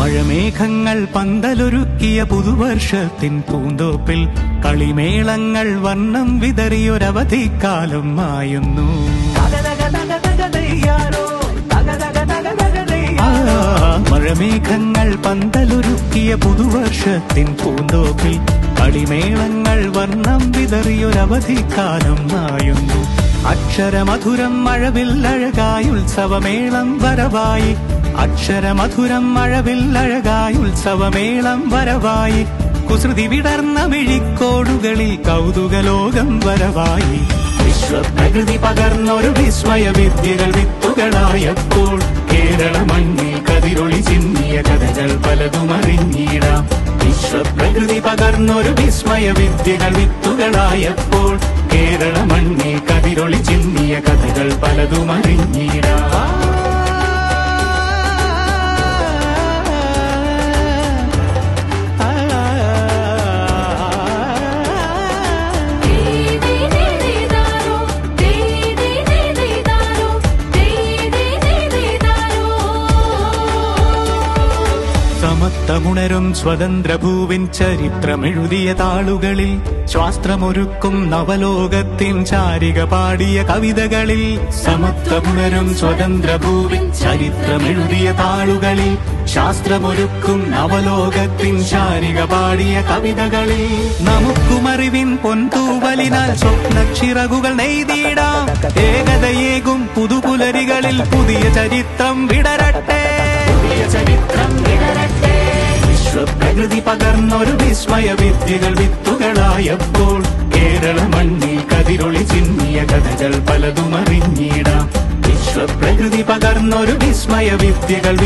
മഴമേഘങ്ങൾ പന്തലൊരുക്കിയ പുതുവർഷത്തിൻ പൂന്തോപ്പിൽ കളിമേളങ്ങൾ വർണ്ണം വിതറിയൊരവധിക്കാലം മായുന്നു. മഴമേഘങ്ങൾ പന്തലൊരുക്കിയ പുതുവർഷത്തിൻ പൂന്തോപ്പിൽ കളിമേളങ്ങൾ വർണ്ണം വിതറിയൊരവധിക്കാലം മായുന്നു. അക്ഷരമധുരം മഴവില്ലഴകായി ഉത്സവമേളം വരവായി. അക്ഷരമധുരം മഴവില്ലഴകായി ഉത്സവമേളം വരവായി. കുസൃതി വിടർന്ന മിഴിക്കോടുകളിൽ കൗതുകലോകം വരവായി. വിശ്വപ്രകൃതി പകർന്നൊരു വിസ്മയ വിദ്യകൾ വിത്തുകളായപ്പോൾ കേരള മണ്ണിൽ കതിരൊളി ചിന്നിയ കഥകൾ പലതും അറിഞ്ഞിടാം. വിശ്വപ്രകൃതി പകർന്നൊരു വിസ്മയ വിദ്യകൾ വിത്തുകളായപ്പോൾ കേരള മണ്ണിൽ കതിരൊളി ചിന്നിയ കഥകൾ പലതും അറിഞ്ഞിടാം. സമത്വമുണരും സ്വതന്ത്രഭൂവിൻ ചരിത്രമെഴുതിയ താളുകളിൽ ശാസ്ത്രമൊരുക്കും നവലോകത്തിൻ ചാരിക പാടിയ കവിതകളിൽ. സമത്വമുണരും സ്വതന്ത്രഭൂവിൻ ചരിത്രമെഴുതിയ താളുകളിൽ ശാസ്ത്രമൊരുക്കും നവലോകത്തിൻ ചാരിക പാടിയ കവിതകളിൽ. നമുക്കുമറിവിൻ പൊൻതൂവലിനാൽ സ്വപ്നച്ചിറകുകൾ നെയ്തിടാം. ഏകതയേകും പുതുപുലരികളിൽ പുതിയ ചരിത്രം വിടരട്ടെ. വിശ്വപ്രകൃതി പകർന്നൊരു വിസ്മയ വിദ്യകൾ വിത്തുകളായപ്പോൾ കേരള മണ്ണിൽ കതിരൊളി ചിന്നിയ കഥകൾ പലതും അറിഞ്ഞിടാം. വിശ്വപ്രകൃതി പകർന്നൊരു വിസ്മയ വിദ്യകൾ